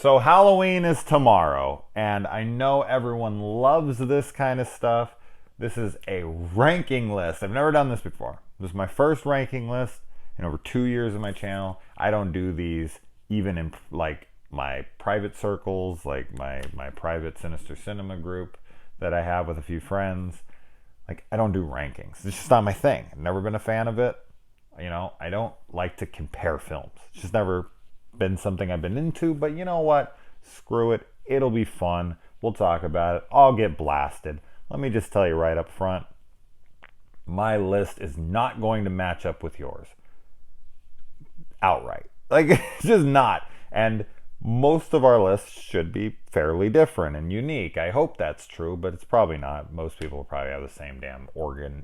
So Halloween is tomorrow, and I know everyone loves this kind of stuff. This is a ranking list. I've never done this before. This is my first ranking list in over 2 years of my channel. I don't do these even in like my private circles, like my private Sinister Cinema group that I have with a few friends. Like, I don't do rankings. It's just not my thing. I've never been a fan of it. You know, I don't like to compare films. It's just never been something I've been into, but you know what? Screw it. It'll be fun. We'll talk about it. I'll get blasted. Let me just tell you right up front, my list is not going to match up with yours. Outright. Like, it's just not. And most of our lists should be fairly different and unique. I hope that's true, but it's probably not. Most people probably have the same damn order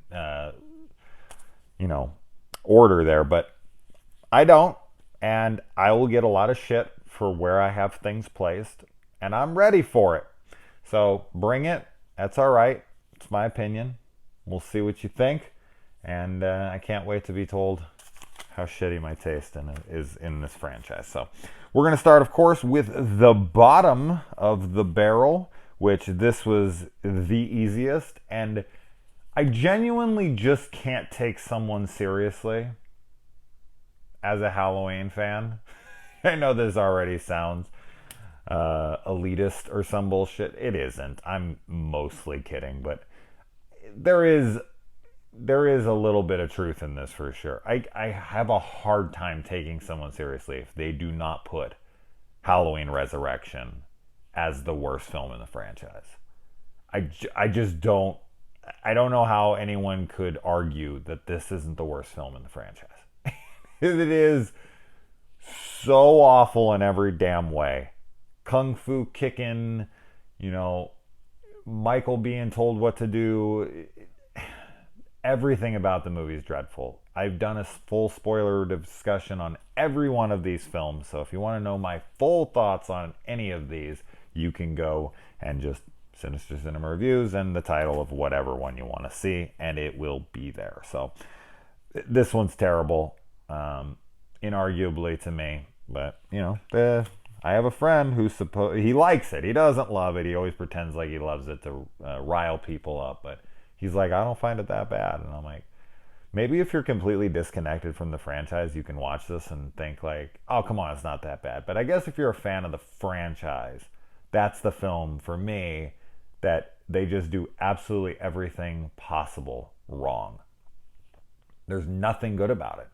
there, but I don't. And I will get a lot of shit for where I have things placed, and I'm ready for it. So bring it. That's all right. It's my opinion. We'll see what you think, and I can't wait to be told how shitty my taste is in this franchise. So we're going to start, of course, with the bottom of the barrel, which this was the easiest, and I genuinely just can't take someone seriously as a Halloween fan. I know this already sounds elitist or some bullshit. It isn't. I'm mostly kidding, but there is a little bit of truth in this for sure. I have a hard time taking someone seriously if they do not put Halloween Resurrection as the worst film in the franchise. I just don't. I don't know how anyone could argue that this isn't the worst film in the franchise. It is so awful in every damn way. Kung fu kicking, Michael being told what to do. Everything about the movie is dreadful. I've done a full spoiler discussion on every one of these films, so if you want to know my full thoughts on any of these, you can go and just Sinister Cinema Reviews and the title of whatever one you want to see, and it will be there. So this one's terrible. Inarguably to me, but I have a friend who's he likes it. He doesn't love it. He always pretends like he loves it to rile people up, but he's like, I don't find it that bad. And I'm like, maybe if you're completely disconnected from the franchise, you can watch this and think like, oh, come on, it's not that bad. But I guess if you're a fan of the franchise, that's the film for me that they just do absolutely everything possible wrong. There's nothing good about it.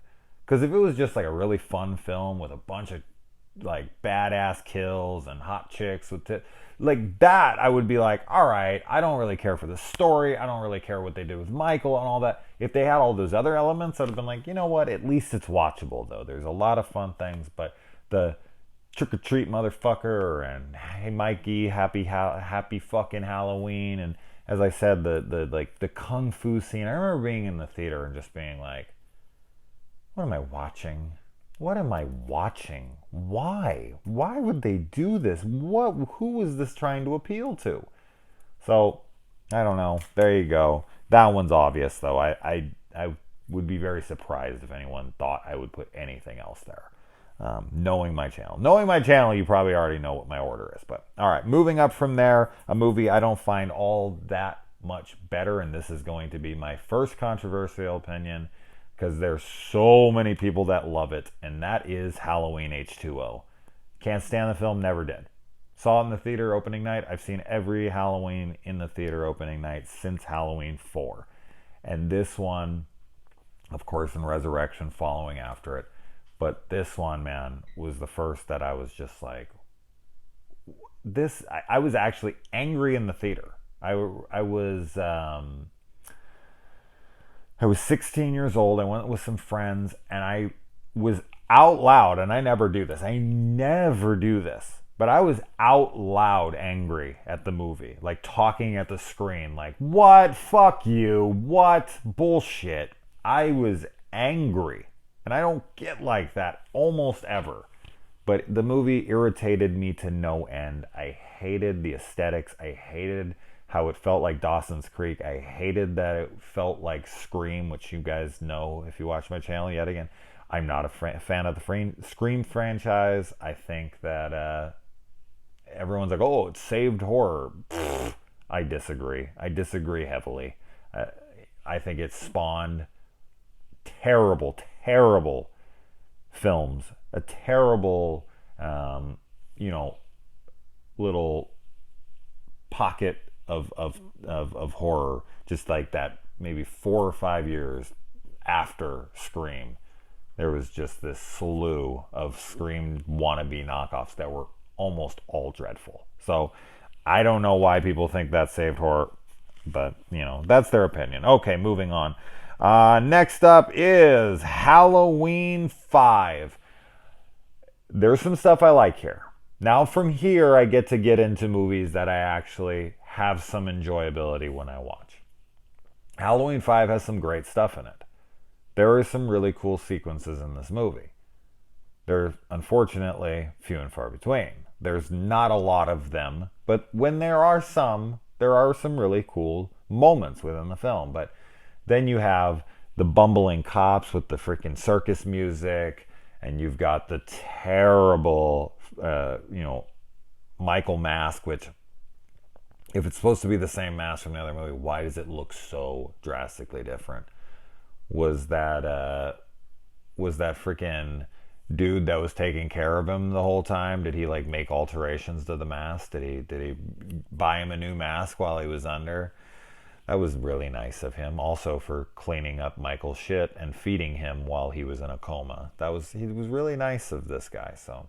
Because if it was just like a really fun film with a bunch of like badass kills and hot chicks like that, I would be like, all right, I don't really care for the story. I don't really care what they did with Michael and all that. If they had all those other elements, I'd have been like, you know what? At least it's watchable though. There's a lot of fun things, but the trick or treat motherfucker and hey Mikey, happy fucking Halloween, and as I said, the kung fu scene. I remember being in the theater and just being like, what am I watching? What am I watching? Why? Why would they do this? Who is this trying to appeal to? So, I don't know. There you go. That one's obvious, though. I would be very surprised if anyone thought I would put anything else there. Knowing my channel. Knowing my channel, you probably already know what my order is. But, all right. Moving up from there, a movie I don't find all that much better, and this is going to be my first controversial opinion, because there's so many people that love it, and that is Halloween H2O. Can't stand the film, never did. Saw it in the theater opening night. I've seen every Halloween in the theater opening night since Halloween 4. And this one, of course, in Resurrection following after it. But this one, man, was the first that I was just like, I was actually angry in the theater. I was 16 years old. I went with some friends, and I was out loud, and I never do this. But I was out loud angry at the movie, like talking at the screen, like, what? Fuck you. What? Bullshit. I was angry, and I don't get like that almost ever. But the movie irritated me to no end. I hated the aesthetics. I hated how it felt like Dawson's Creek. I hated that it felt like Scream, which you guys know if you watch my channel yet again. I'm not a fan of the Scream franchise. I think that everyone's like, oh, it saved horror. Pfft, I disagree. I disagree heavily. I think it spawned terrible, terrible films, a terrible, you know, little pocket of horror, just like that. Maybe 4 or 5 years after Scream, there was just this slew of Scream wannabe knockoffs that were almost all dreadful. So I don't know why people think that saved horror, but you know, that's their opinion. Okay, moving on. Next up is Halloween 5. There's some stuff I like here. Now from here, I get into movies that I actually have some enjoyability when I watch. Halloween 5 has some great stuff in it. There are some really cool sequences in this movie. They're unfortunately few and far between. There's not a lot of them, but when there are some really cool moments within the film. But then you have the bumbling cops with the freaking circus music, and you've got the terrible, Michael mask, which, if it's supposed to be the same mask from the other movie, why does it look so drastically different? Was that freaking dude that was taking care of him the whole time? Did he like make alterations to the mask? Did he buy him a new mask while he was under? That was really nice of him. Also for cleaning up Michael's shit and feeding him while he was in a coma. He was really nice of this guy. So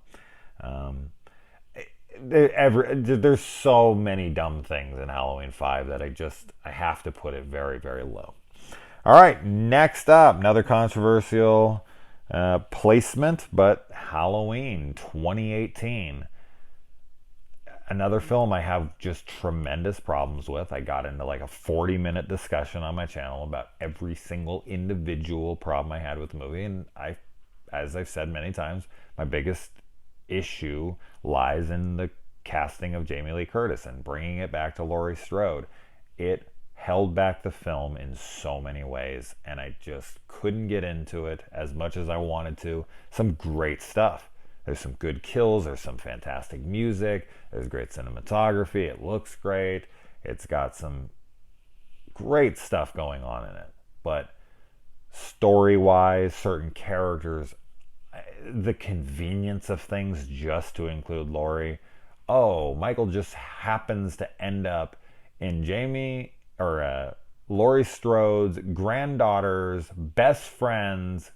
there's so many dumb things in Halloween 5 that I have to put it very, very low. All right, next up, another controversial placement, but Halloween 2018. Another film I have just tremendous problems with. I got into like a 40-minute discussion on my channel about every single individual problem I had with the movie. And as I've said many times, my biggest issue lies in the casting of Jamie Lee Curtis and bringing it back to Laurie Strode. It held back the film in so many ways, and I just couldn't get into it as much as I wanted to. Some great stuff. There's some good kills. There's some fantastic music. There's great cinematography. It looks great. It's got some great stuff going on in it. But story-wise, certain characters, the convenience of things just to include Laurie. Oh, Michael just happens to end up in Laurie Strode's granddaughter's best friend's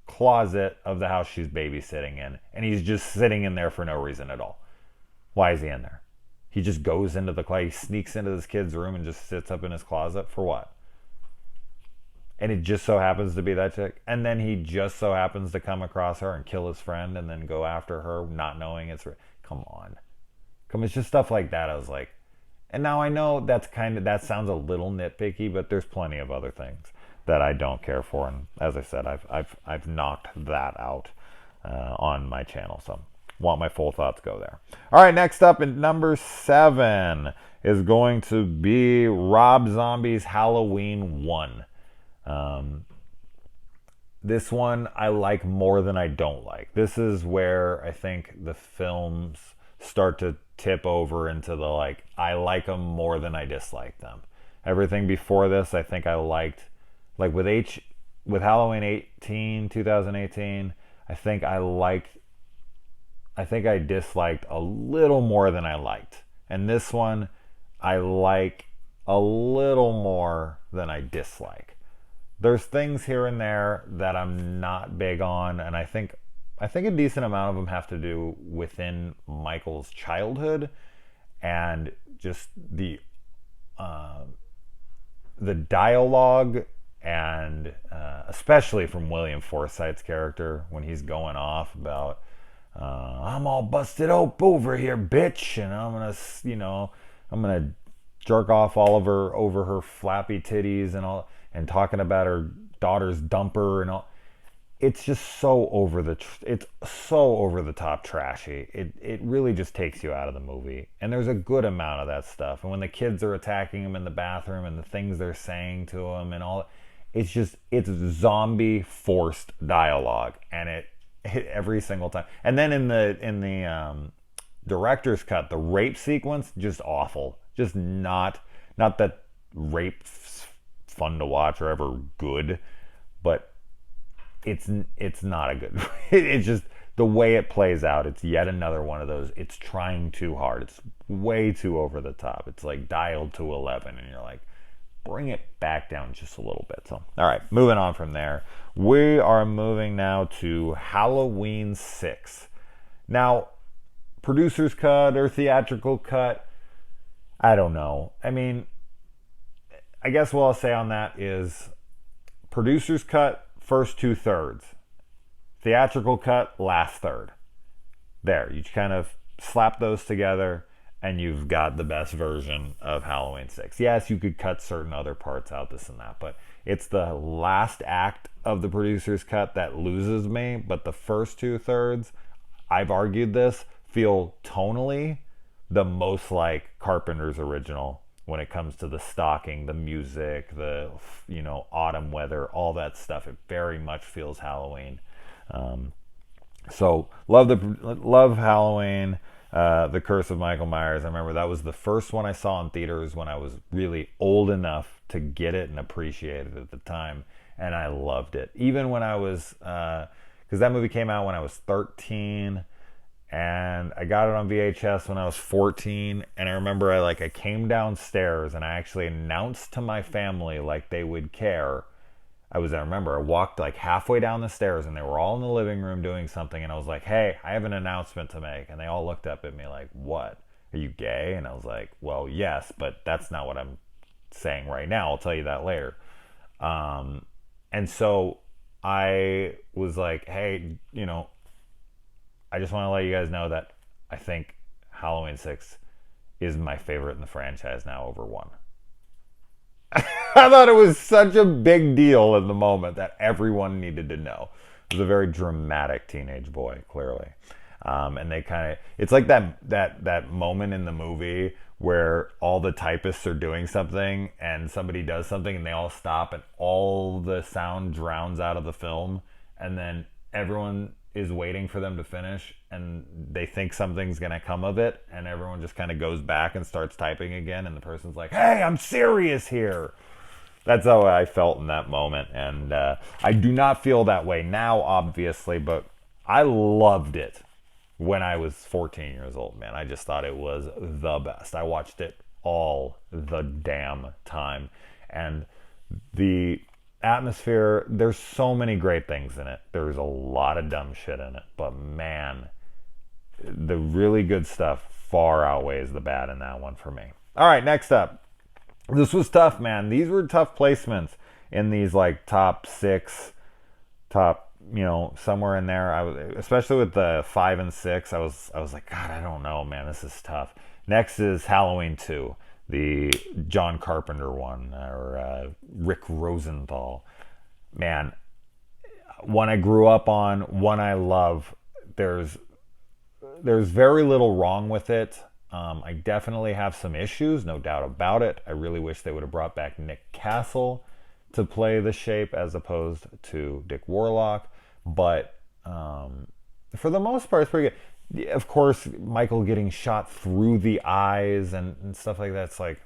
closet of the house she's babysitting in, and he's just sitting in there for no reason at all. Why is he in there? He just goes into the closet, he sneaks into this kid's room and just sits up in his closet for what? And it just so happens to be that chick, and then he just so happens to come across her and kill his friend and then go after her not knowing it's come on. It's just stuff like that. I was like, and now I know that sounds a little nitpicky, but there's plenty of other things that I don't care for, and as I said, I've knocked that out on my channel, so want my full thoughts go there. All right, next up in number 7 is going to be Rob Zombie's Halloween 1. This one I like more than I don't like. This is where I think the films start to tip over into the I like them more than I dislike them. Everything before this I think I liked. Like with Halloween 2018, I think I disliked a little more than I liked. And this one, I like a little more than I dislike. There's things here and there that I'm not big on, and I think a decent amount of them have to do within Michael's childhood and just the dialogue. And especially from William Forsythe's character when he's going off about I'm all busted up over here, bitch, and I'm gonna jerk off all over her flappy titties and talking about her daughter's dumper and all. It's just so over the top trashy. It really just takes you out of the movie. And there's a good amount of that stuff. And when the kids are attacking him in the bathroom and the things they're saying to him and all. It's zombie forced dialogue, and it every single time. And then in the director's cut, the rape sequence, just awful. Just not that rape's fun to watch or ever good, but it's not a good. It's just the way it plays out. It's yet another one of those. It's trying too hard. It's way too over the top. It's like dialed to 11, and you're like, bring it back down just a little bit. So, all right, moving on from there. We are moving now to Halloween 6. Now, producer's cut or theatrical cut, I don't know. I mean, I guess what I'll say on that is producer's cut, first 2/3. Theatrical cut, last third. There, you kind of slap those together and you've got the best version of Halloween 6. Yes, you could cut certain other parts out, this and that, but it's the last act of the producer's cut that loses me. But the first 2/3, I've argued this, feel tonally the most like Carpenter's original when it comes to the stocking, the music, the autumn weather, all that stuff. It very much feels Halloween. So love Halloween. The Curse of Michael Myers. I remember that was the first one I saw in theaters when I was really old enough to get it and appreciate it at the time, and I loved it. Even when I was, because that movie came out when I was 13, and I got it on VHS when I was 14, and I remember I came downstairs and I actually announced to my family like they would care. I remember I walked like halfway down the stairs and they were all in the living room doing something, and I was like, hey, I have an announcement to make. And they all looked up at me like, what? Are you gay? And I was like, well, yes, but that's not what I'm saying right now. I'll tell you that later. And so I was like, hey, I just want to let you guys know that I think Halloween 6 is my favorite in the franchise now over 1. I thought it was such a big deal in the moment that everyone needed to know. It was a very dramatic teenage boy, clearly. And they it's like that moment in the movie where all the typists are doing something and somebody does something and they all stop and all the sound drowns out of the film, and then everyone is waiting for them to finish and they think something's gonna come of it, and everyone just kind of goes back and starts typing again, and the person's like, hey, I'm serious here. That's how I felt in that moment, and I do not feel that way now, obviously, but I loved it when I was 14 years old, man. I just thought it was the best. I watched it all the damn time, and the atmosphere, there's so many great things in it. There's a lot of dumb shit in it, but man, the really good stuff far outweighs the bad in that one for me. All right, next up. This was tough, man. These were tough placements in these top 6, somewhere in there. I was, especially with the 5 and 6, I was like, God, I don't know, man. This is tough. Next is Halloween 2. The John Carpenter one, or Rick Rosenthal. Man, one I grew up on, one I love. There's very little wrong with it. I definitely have some issues, no doubt about it. I really wish they would have brought back Nick Castle to play the Shape as opposed to Dick Warlock. But for the most part, it's pretty good. Of course, Michael getting shot through the eyes and stuff like that. It's like,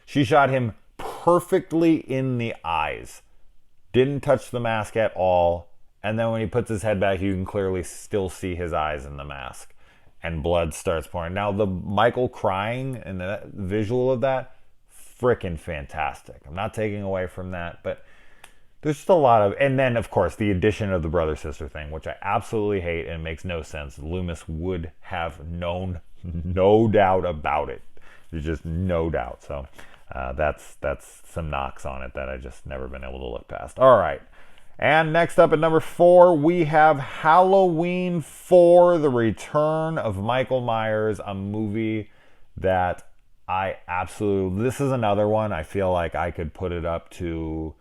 she shot him perfectly in the eyes. Didn't touch the mask at all. And then when he puts his head back, you can clearly still see his eyes in the mask. And blood starts pouring. Now, the Michael crying and the visual of that, freaking fantastic. I'm not taking away from that, but there's just a lot of, and then of course the addition of the brother-sister thing, which I absolutely hate and makes no sense. Loomis would have known, no doubt about it. There's just no doubt. So that's some knocks on it that I just never been able to look past. All right. And next up at number 4, we have Halloween 4, The Return of Michael Myers, a movie that this is another one I feel like I could put it up to.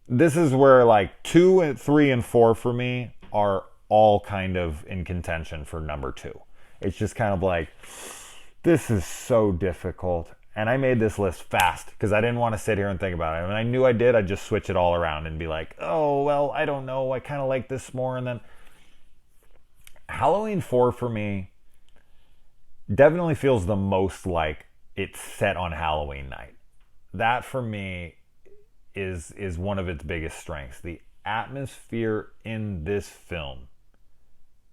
This is where 2 and 3 and 4 for me are all kind of in contention for number 2. It's just kind of like, this is so difficult. And I made this list fast because I didn't want to sit here and think about it. When I knew I did, I'd just switch it all around and be like, oh, well, I don't know. I kind of like this more. And then Halloween 4 for me, definitely feels the most like it's set on Halloween night. That for me is one of its biggest strengths. The atmosphere in this film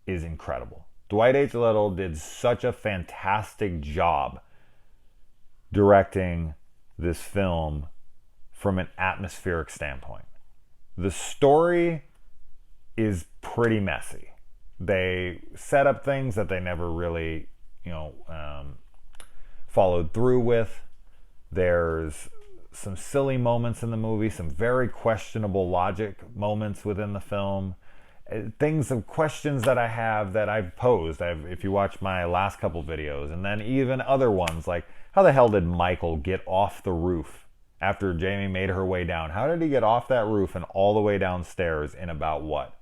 is incredible. Dwight H. Little did such a fantastic job directing this film from an atmospheric standpoint. The story is pretty messy. They set up things that they never really, followed through with. There's some silly moments in the movie, some very questionable logic moments within the film. Things of questions that I have that I've posed. If you watch my last couple videos, and then even other ones like, how the hell did Michael get off the roof after Jamie made her way down? How did he get off that roof and all the way downstairs in about what?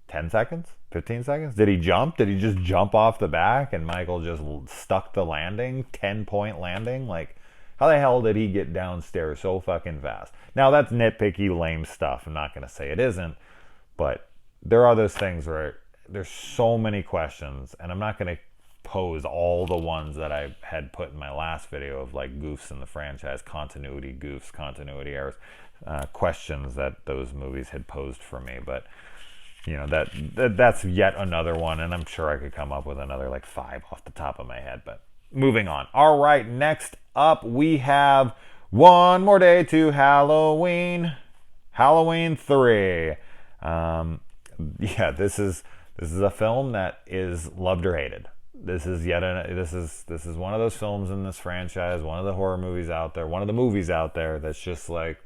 10 seconds? 15 seconds? Did he jump? Did he just jump off the back and Michael just stuck the landing? 10-point landing? Like, how the hell did he get downstairs so fucking fast? Now, that's nitpicky, lame stuff. I'm not going to say it isn't. But there are those things where there's so many questions, and I'm not going to pose all the ones that I had put in my last video of like goofs in the franchise, continuity goofs, continuity errors, questions that those movies had posed for me. But that's yet another one, and I'm sure I could come up with another like 5 off the top of my head. But moving on. All right, next up we have One More Day to Halloween, Halloween 3. This is a film that is loved or hated. This is this is one of those films in this franchise, one of the horror movies out there, one of the movies out there that's just like,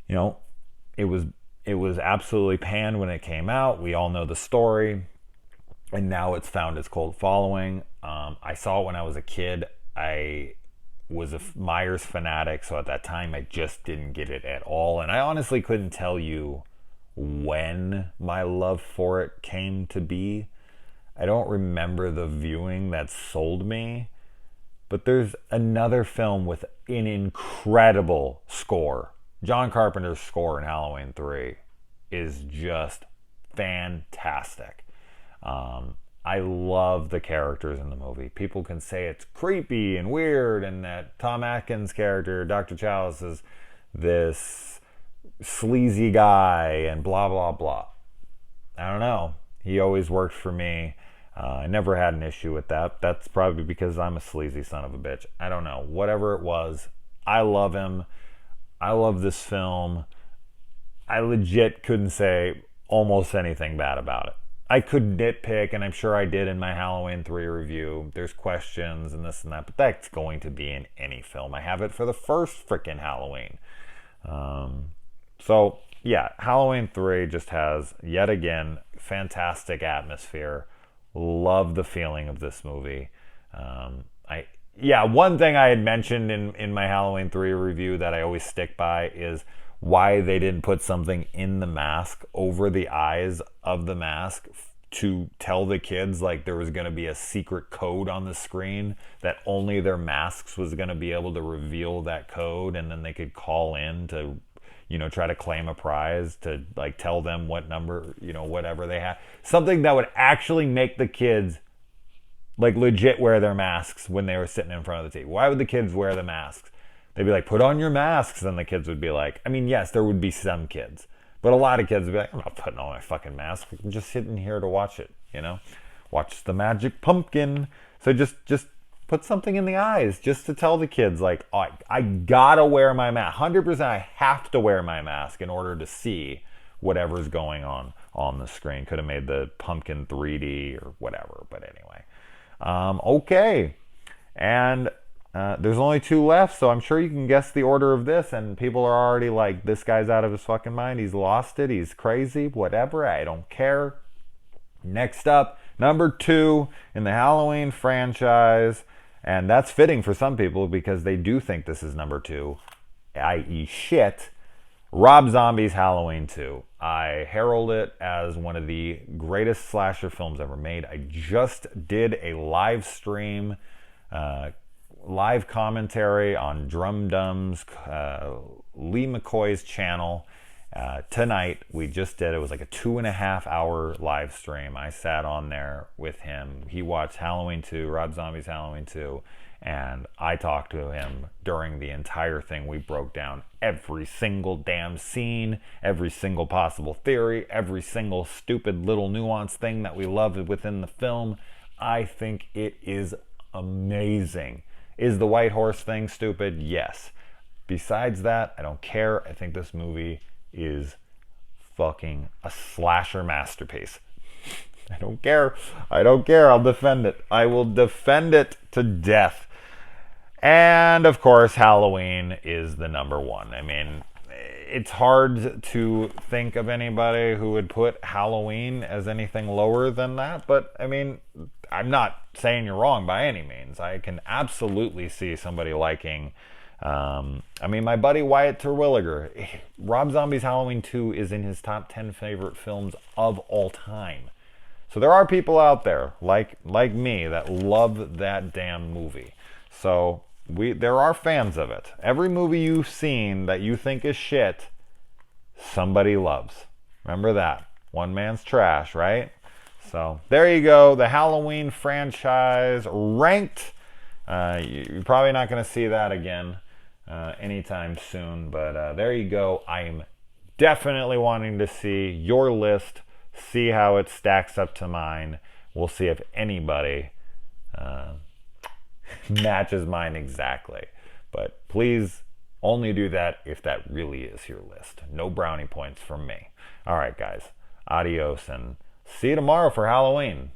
it was absolutely panned when it came out. We all know the story, and now it's found its cult following. I saw it when I was a kid. I was a Myers fanatic, so at that time I just didn't get it at all, and I honestly couldn't tell you when my love for it came to be. I don't remember the viewing that sold me, but there's another film with an incredible score. John Carpenter's score in Halloween 3 is just fantastic. I love the characters in the movie. People can say it's creepy and weird, and that Tom Atkins' character, Dr. Chalice, is this sleazy guy and blah, blah, blah. I don't know. He always worked for me. I never had an issue with that. That's probably because I'm a sleazy son of a bitch. I don't know. Whatever it was, I love him. I love this film. I legit couldn't say almost anything bad about it. I could nitpick, and I'm sure I did in my Halloween 3 review. There's questions and this and that, but that's going to be in any film. I have it for the first freaking Halloween. So, yeah, Halloween 3 just has, yet again, fantastic atmosphere. Love the feeling of this movie. One thing I had mentioned in my Halloween 3 review that I always stick by is why they didn't put something in the mask over the eyes of the mask to tell the kids like there was going to be a secret code on the screen that only their masks was going to be able to reveal that code, and then they could call in to try to claim a prize, to like tell them what number, whatever they have. Something that would actually make the kids like legit wear their masks when they were sitting in front of the TV. Why would the kids wear the masks? They'd be like, put on your masks. Then the kids would be like, I mean, yes, there would be some kids, but a lot of kids would be like, I'm not putting on my fucking mask. I'm just sitting here to watch it, watch the magic pumpkin. So just put something in the eyes just to tell the kids like, oh, I gotta wear my mask. 100% I have to wear my mask in order to see whatever's going on the screen. Could have made the pumpkin 3D or whatever, but anyway. Okay. And there's only 2 left, so I'm sure you can guess the order of this, and people are already like, this guy's out of his fucking mind. He's lost it. He's crazy. Whatever. I don't care. Next up, number 2 in the Halloween franchise. And that's fitting for some people because they do think this is number 2, i.e. shit. Rob Zombie's Halloween 2. I herald it as one of the greatest slasher films ever made. I just did a live stream, live commentary on Drum Dum's, Lee McCoy's channel, Tonight, we just did, it was like a 2.5 hour live stream. I sat on there with him. He watched Halloween 2, Rob Zombie's Halloween 2, and I talked to him during the entire thing. We broke down every single damn scene, every single possible theory, every single stupid little nuance thing that we loved within the film. I think it is amazing. Is the white horse thing stupid? Yes. Besides that, I don't care. I think this movie is fucking a slasher masterpiece. I don't care. I don't care. I'll defend it. I will defend it to death. And of course, Halloween is the number one. I mean, it's hard to think of anybody who would put Halloween as anything lower than that. But I mean, I'm not saying you're wrong by any means. I can absolutely see somebody liking. I mean, my buddy Wyatt Terwilliger, Rob Zombie's Halloween 2 is in his top 10 favorite films of all time. So there are people out there like me that love that damn movie. So there are fans of it. Every movie you've seen that you think is shit, somebody loves. Remember that. One man's trash, right? So there you go. The Halloween franchise ranked. You're probably not going to see that again anytime soon. But there you go. I'm definitely wanting to see your list, see how it stacks up to mine. We'll see if anybody matches mine exactly. But please only do that if that really is your list. No brownie points from me. All right, guys. Adios and see you tomorrow for Halloween.